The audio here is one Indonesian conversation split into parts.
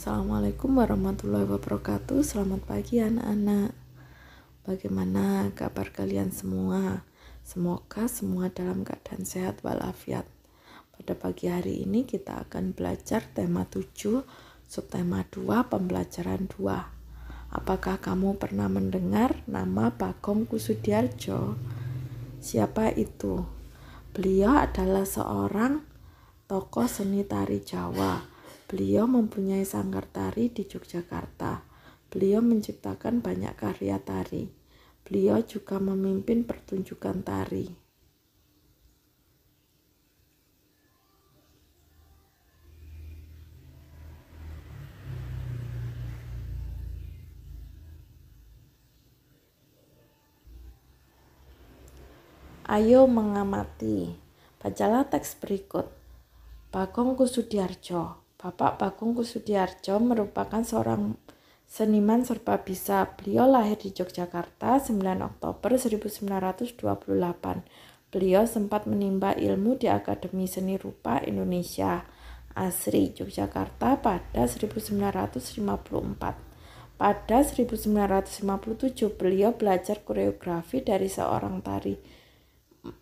Assalamualaikum warahmatullahi wabarakatuh. Selamat pagi anak-anak. Bagaimana kabar kalian semua? Semoga semua dalam keadaan sehat walafiat. Pada pagi hari ini kita akan belajar tema 7, subtema 2, pembelajaran 2. Apakah kamu pernah mendengar nama Bagong Kussudiardja? Siapa itu? Beliau adalah seorang tokoh seni tari Jawa. Beliau mempunyai sanggar tari di Yogyakarta. Beliau menciptakan banyak karya tari. Beliau juga memimpin pertunjukan tari. Ayo mengamati. Bacalah teks berikut. Bagong Kussudiardja. Bapak Bagong Kussudiardja merupakan seorang seniman serba bisa. Beliau lahir di Yogyakarta 9 Oktober 1928. Beliau sempat menimba ilmu di Akademi Seni Rupa Indonesia ASRI Yogyakarta pada 1954. Pada 1957 beliau belajar koreografi dari seorang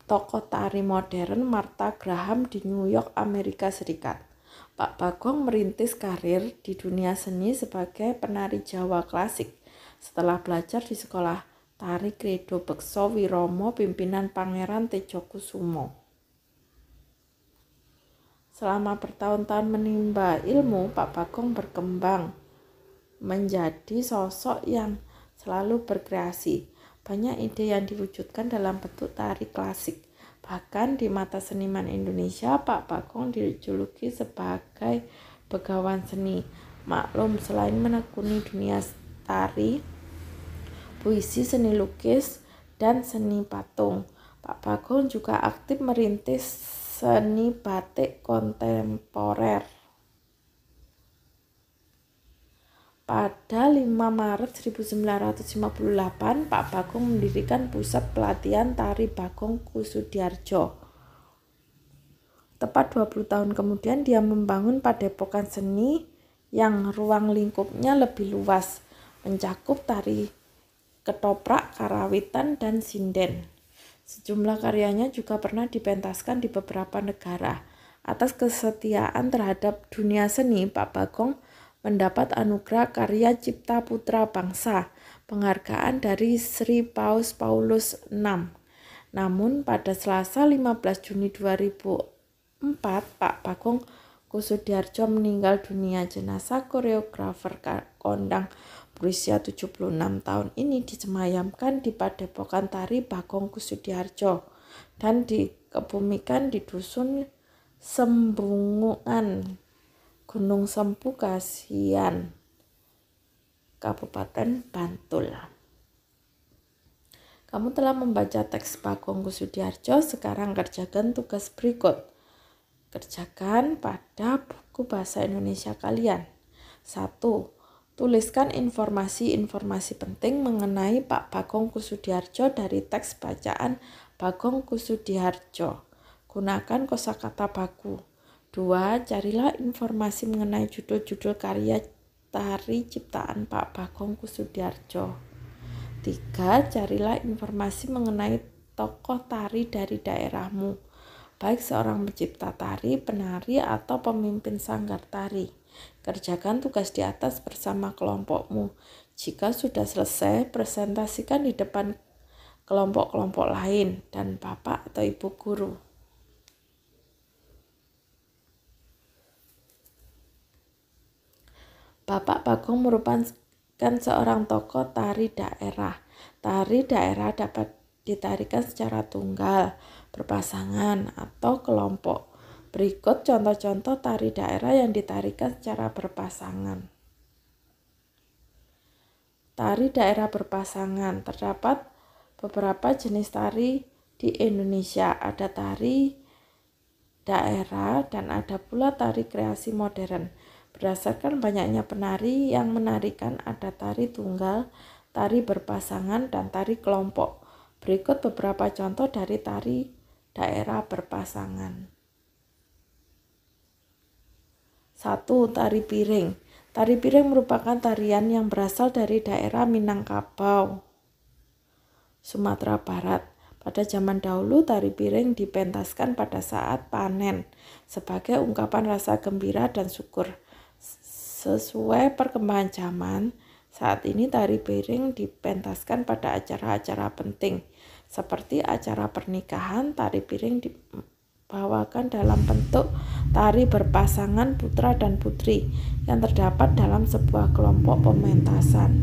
tokoh tari modern Martha Graham di New York, Amerika Serikat. Pak Bagong merintis karir di dunia seni sebagai penari Jawa klasik setelah belajar di sekolah tari Credo Bekso Wiromo pimpinan Pangeran Tejokusumo. Selama bertahun-tahun menimba ilmu, Pak Bagong berkembang menjadi sosok yang selalu berkreasi. Banyak ide yang diwujudkan dalam bentuk tari klasik. Bahkan di mata seniman Indonesia, Pak Bagong dijuluki sebagai begawan seni. Maklum, selain menekuni dunia tari, puisi, seni lukis, dan seni patung, Pak Bagong juga aktif merintis seni batik kontemporer. Pada 5 Maret 1958, Pak Bagong mendirikan pusat pelatihan tari Bagong Kussudiardja. Tepat 20 tahun kemudian dia membangun padepokan seni yang ruang lingkupnya lebih luas, mencakup tari ketoprak, karawitan, dan sinden. Sejumlah karyanya juga pernah dipentaskan di beberapa negara. Atas kesetiaan terhadap dunia seni, Pak Bagong mendapat anugerah Karya Cipta Putra Bangsa, penghargaan dari Sri Paus Paulus VI. Namun pada Selasa 15 Juni 2004, Pak Bagong Kussudiardja meninggal dunia. Jenazah koreografer kondang berusia 76 tahun ini disemayamkan di Padepokan Tari Bagong Kussudiardja dan dikebumikan di Dusun Sembunguan, Gunung Sempu, Kasihan, Kabupaten Bantul. Kamu telah membaca teks Bagong Kussudiardja, sekarang kerjakan tugas berikut. Kerjakan pada buku bahasa Indonesia kalian. 1. Tuliskan informasi-informasi penting mengenai Pak Bagong Kussudiardja dari teks bacaan Bagong Kussudiardja. Gunakan kosakata baku. 2. Carilah informasi mengenai judul-judul karya tari ciptaan Pak Bagong Kussudiardja. 3. Carilah informasi mengenai tokoh tari dari daerahmu, baik seorang pencipta tari, penari, atau pemimpin sanggar tari. Kerjakan tugas di atas bersama kelompokmu. Jika sudah selesai, presentasikan di depan kelompok-kelompok lain dan Bapak atau Ibu guru. Bapak Bagong merupakan seorang tokoh tari daerah. Tari daerah dapat ditarikan secara tunggal, berpasangan, atau kelompok. Berikut contoh-contoh tari daerah yang ditarikan secara berpasangan. Tari daerah berpasangan. Terdapat beberapa jenis tari di Indonesia. Ada tari daerah dan ada pula tari kreasi modern. Berdasarkan banyaknya penari yang menarikan, ada tari tunggal, tari berpasangan, dan tari kelompok. Berikut beberapa contoh dari tari daerah berpasangan. 1. Tari piring. Tari piring merupakan tarian yang berasal dari daerah Minangkabau, Sumatera Barat. Pada zaman dahulu, tari piring dipentaskan pada saat panen sebagai ungkapan rasa gembira dan syukur. Sesuai perkembangan zaman, saat ini tari piring dipentaskan pada acara-acara penting seperti acara pernikahan. Tari piring dibawakan dalam bentuk tari berpasangan putra dan putri yang terdapat dalam sebuah kelompok pementasan.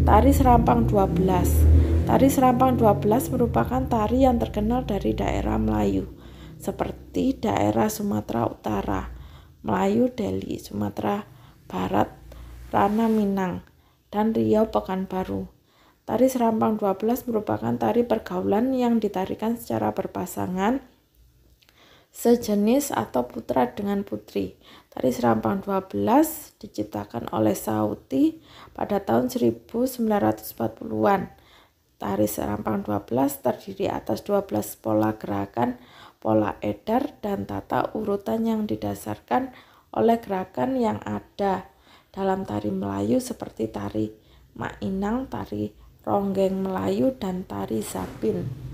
Tari Serampang 12. Tari Serampang 12 merupakan tari yang terkenal dari daerah Melayu seperti daerah Sumatera Utara, Melayu Deli, Sumatera Barat, Rana Minang, dan Riau Pekanbaru. Tari Serampang 12 merupakan tari pergaulan yang ditarikan secara berpasangan, sejenis atau putra dengan putri. Tari Serampang 12 diciptakan oleh Sauti pada tahun 1940-an. Tari Serampang 12 terdiri atas 12 pola gerakan, pola edar, dan tata urutan yang didasarkan oleh gerakan yang ada dalam tari Melayu seperti tari Mainang, tari Ronggeng Melayu, dan tari Zapin.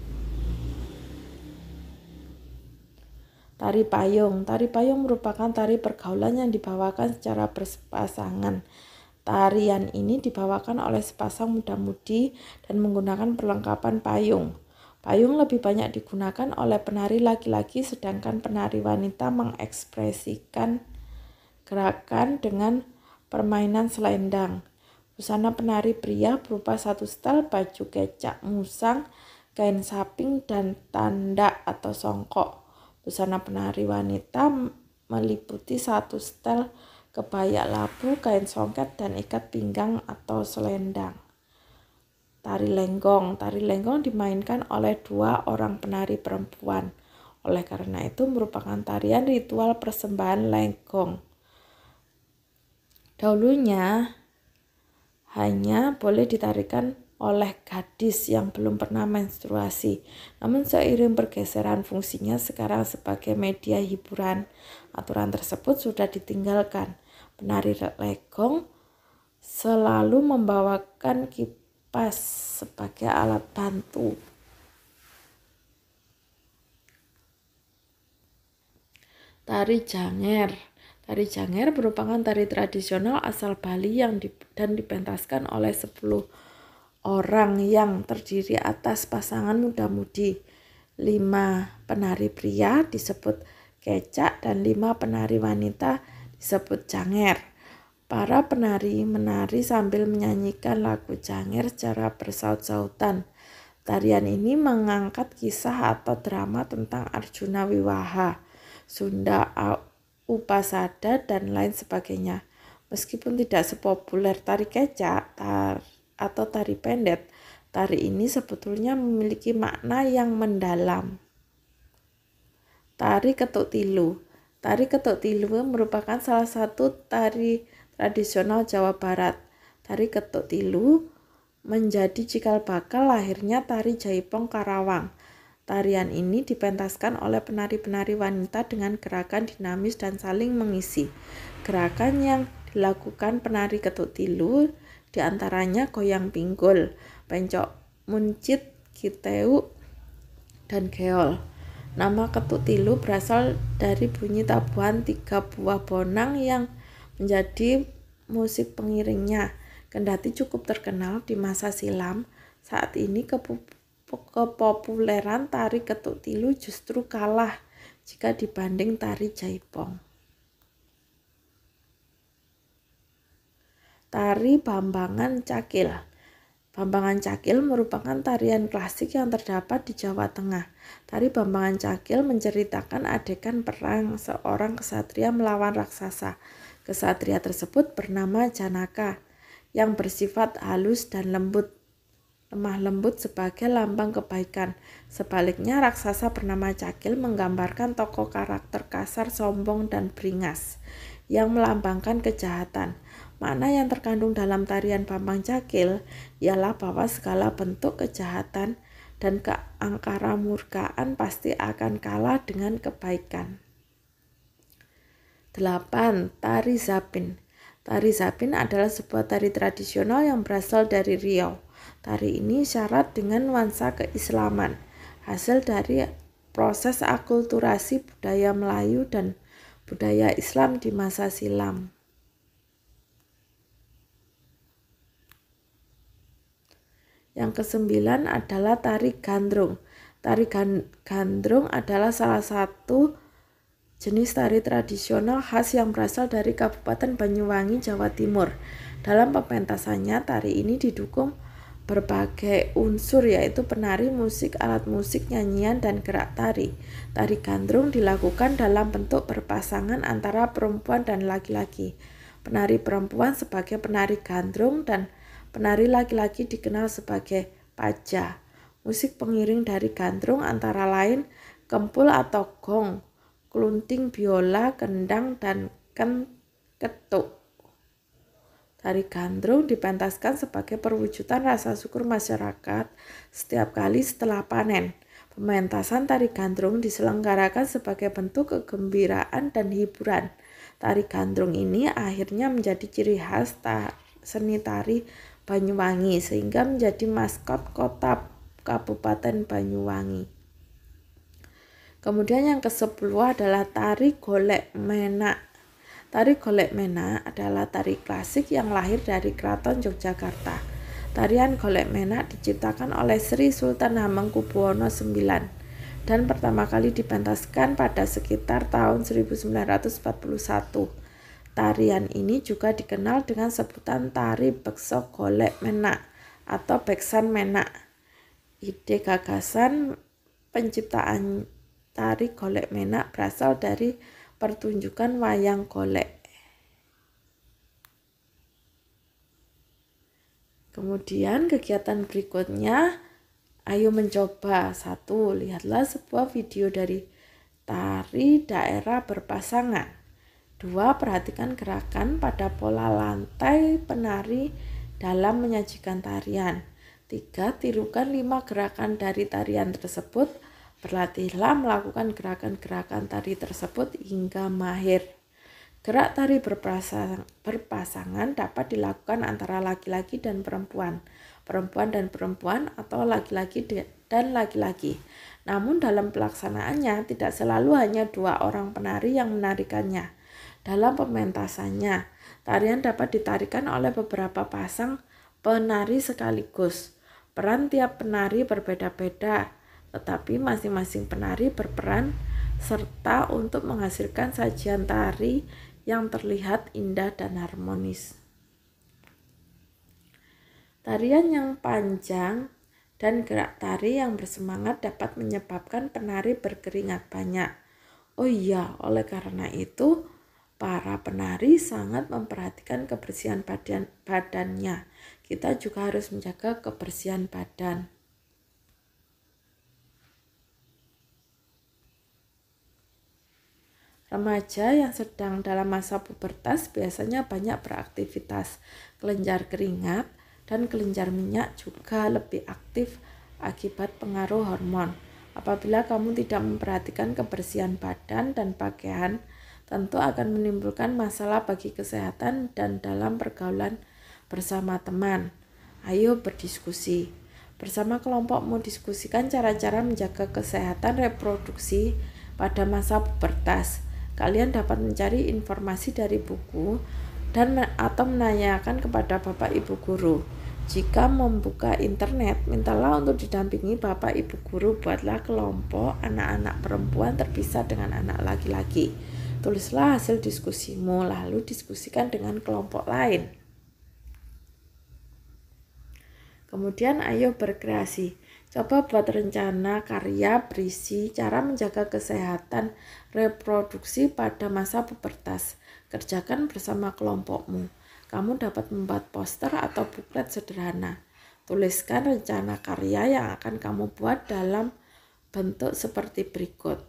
Tari payung. Tari payung merupakan tari pergaulan yang dibawakan secara berpasangan. Tarian ini dibawakan oleh sepasang muda-mudi dan menggunakan perlengkapan payung. Payung lebih banyak digunakan oleh penari laki-laki, sedangkan penari wanita mengekspresikan gerakan dengan permainan selendang. Busana penari pria berupa satu setel baju kecak musang, kain saping, dan tandak atau songkok. Busana penari wanita meliputi satu setel kebaya labu, kain songket, dan ikat pinggang atau selendang. Tari lenggong. Tari lenggong dimainkan oleh 2 orang penari perempuan. Oleh karena itu merupakan tarian ritual persembahan lenggong. Dahulunya hanya boleh ditarikan oleh gadis yang belum pernah menstruasi. Namun seiring pergeseran fungsinya sekarang sebagai media hiburan, aturan tersebut sudah ditinggalkan. Penari lenggong selalu membawakan kipas sebagai alat bantu. Tari Janger. Tari Janger merupakan tari tradisional asal Bali dan dipentaskan oleh 10 orang yang terdiri atas pasangan muda-mudi. 5 penari pria disebut kecak dan 5 penari wanita disebut janger. Para penari menari sambil menyanyikan lagu janger secara bersaut-sautan. Tarian ini mengangkat kisah atau drama tentang Arjuna Wiwaha, Sunda Upasada, dan lain sebagainya. Meskipun tidak sepopuler tari kecak atau tari pendet, tari ini sebetulnya memiliki makna yang mendalam. Tari Ketuk Tilu. Tari Ketuk Tilu merupakan salah satu tari tradisional Jawa Barat. Tari Ketuk Tilu menjadi cikal bakal lahirnya tari Jaipong Karawang. Tarian ini dipentaskan oleh penari-penari wanita dengan gerakan dinamis dan saling mengisi. Gerakan yang dilakukan penari Ketuk Tilu diantaranya goyang pinggul, pencok muncit, kiteu, dan geol. Nama Ketuk Tilu berasal dari bunyi tabuhan 3 buah bonang yang menjadi musik pengiringnya. Kendati cukup terkenal di masa silam, saat ini kepopuleran tari Ketuk Tilu justru kalah jika dibanding tari Jaipong. Tari Bambangan Cakil. Bambangan Cakil merupakan tarian klasik yang terdapat di Jawa Tengah. Tari Bambangan Cakil menceritakan adegan perang seorang kesatria melawan raksasa. Kesatria tersebut bernama Janaka yang bersifat halus dan lemah lembut sebagai lambang kebaikan. Sebaliknya, raksasa bernama Cakil menggambarkan tokoh karakter kasar, sombong, dan beringas yang melambangkan kejahatan. Makna yang terkandung dalam tarian Bambang Cakil ialah bahwa segala bentuk kejahatan dan keangkaramurkaan pasti akan kalah dengan kebaikan. 8. Tari Zapin. Tari Zapin adalah sebuah tari tradisional yang berasal dari Riau. Tari ini syarat dengan nuansa keislaman, hasil dari proses akulturasi budaya Melayu dan budaya Islam di masa silam. Yang kesembilan adalah tari gandrung. Tari gandrung adalah salah satu jenis tari tradisional khas yang berasal dari Kabupaten Banyuwangi, Jawa Timur. Dalam pementasannya, tari ini didukung berbagai unsur yaitu penari, musik, alat musik, nyanyian, dan gerak tari. Tari gandrung dilakukan dalam bentuk berpasangan antara perempuan dan laki-laki. Penari perempuan sebagai penari gandrung dan penari laki-laki dikenal sebagai paja. Musik pengiring dari gandrung antara lain kempul atau gong, klunting, biola, kendang, dan ketuk. Tari gandrung dipentaskan sebagai perwujudan rasa syukur masyarakat setiap kali setelah panen. Pementasan tari gandrung diselenggarakan sebagai bentuk kegembiraan dan hiburan. Tari gandrung ini akhirnya menjadi ciri khas seni tari Banyuwangi sehingga menjadi maskot kota Kabupaten Banyuwangi. Kemudian yang ke-10 adalah tari golek menak. Tari golek menak adalah tari klasik yang lahir dari Keraton Yogyakarta. Tarian golek menak diciptakan oleh Sri Sultan Hamengkubuwono IX dan pertama kali dipentaskan pada sekitar tahun 1941. Tarian ini juga dikenal dengan sebutan tari bekso golek menak atau beksan menak. Ide gagasan penciptaan tari golek menak berasal dari pertunjukan wayang golek. Kemudian kegiatan berikutnya, ayo mencoba. 1. Lihatlah sebuah video dari tari daerah berpasangan. 2. Perhatikan gerakan pada pola lantai penari dalam menyajikan tarian. 3. Tirukan 5 gerakan dari tarian tersebut. Berlatihlah melakukan gerakan-gerakan tari tersebut hingga mahir. Gerak tari berpasangan dapat dilakukan antara laki-laki dan perempuan, perempuan dan perempuan, atau laki-laki dan laki-laki. Namun dalam pelaksanaannya tidak selalu hanya 2 orang penari yang menarikannya. Dalam pementasannya, tarian dapat ditarikan oleh beberapa pasang penari sekaligus. Peran tiap penari berbeda-beda, tetapi masing-masing penari berperan serta untuk menghasilkan sajian tari yang terlihat indah dan harmonis. Tarian yang panjang dan gerak tari yang bersemangat dapat menyebabkan penari berkeringat banyak. Oh iya, oleh karena itu, para penari sangat memperhatikan kebersihan badannya. Kita juga harus menjaga kebersihan badan. Remaja yang sedang dalam masa pubertas biasanya banyak beraktivitas. Kelenjar keringat dan kelenjar minyak juga lebih aktif akibat pengaruh hormon. Apabila kamu tidak memperhatikan kebersihan badan dan pakaian, tentu akan menimbulkan masalah bagi kesehatan dan dalam pergaulan bersama teman. Ayo berdiskusi. Bersama kelompokmu diskusikan cara-cara menjaga kesehatan reproduksi pada masa pubertas. Kalian dapat mencari informasi dari buku atau menanyakan kepada Bapak Ibu guru. Jika membuka internet, mintalah untuk didampingi Bapak Ibu guru. Buatlah kelompok anak-anak perempuan terpisah dengan anak laki-laki. Tulislah hasil diskusimu, lalu diskusikan dengan kelompok lain. Kemudian ayo berkreasi. Coba buat rencana karya berisi cara menjaga kesehatan reproduksi pada masa pubertas. Kerjakan bersama kelompokmu. Kamu dapat membuat poster atau buklet sederhana. Tuliskan rencana karya yang akan kamu buat dalam bentuk seperti berikut.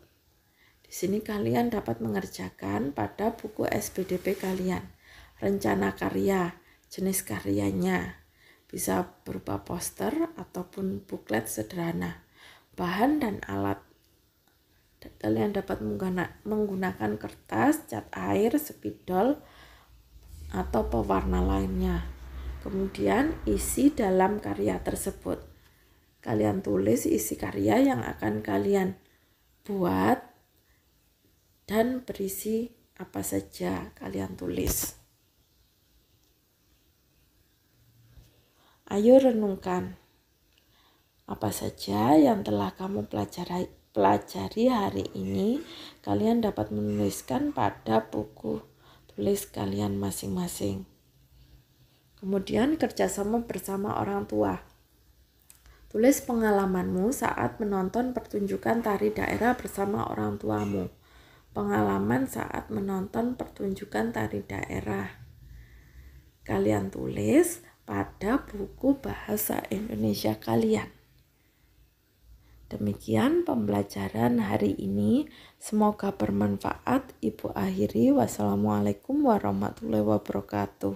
Di sini kalian dapat mengerjakan pada buku SPDP kalian. Rencana karya, jenis karyanya. Bisa berupa poster ataupun buklet sederhana. Bahan dan alat. Kalian dapat menggunakan kertas, cat air, spidol, atau pewarna lainnya. Kemudian isi dalam karya tersebut. Kalian tulis isi karya yang akan kalian buat dan berisi apa saja kalian tulis. Ayo renungkan apa saja yang telah kamu pelajari hari ini. Kalian dapat menuliskan pada buku tulis kalian masing-masing. Kemudian kerjasama bersama orang tua. Tulis pengalamanmu saat menonton pertunjukan tari daerah bersama orang tuamu. Pengalaman saat menonton pertunjukan tari daerah. Kalian tulis pada buku bahasa Indonesia kalian. Demikian pembelajaran hari ini. Semoga bermanfaat. Ibu akhiri. Wassalamualaikum warahmatullahi wabarakatuh.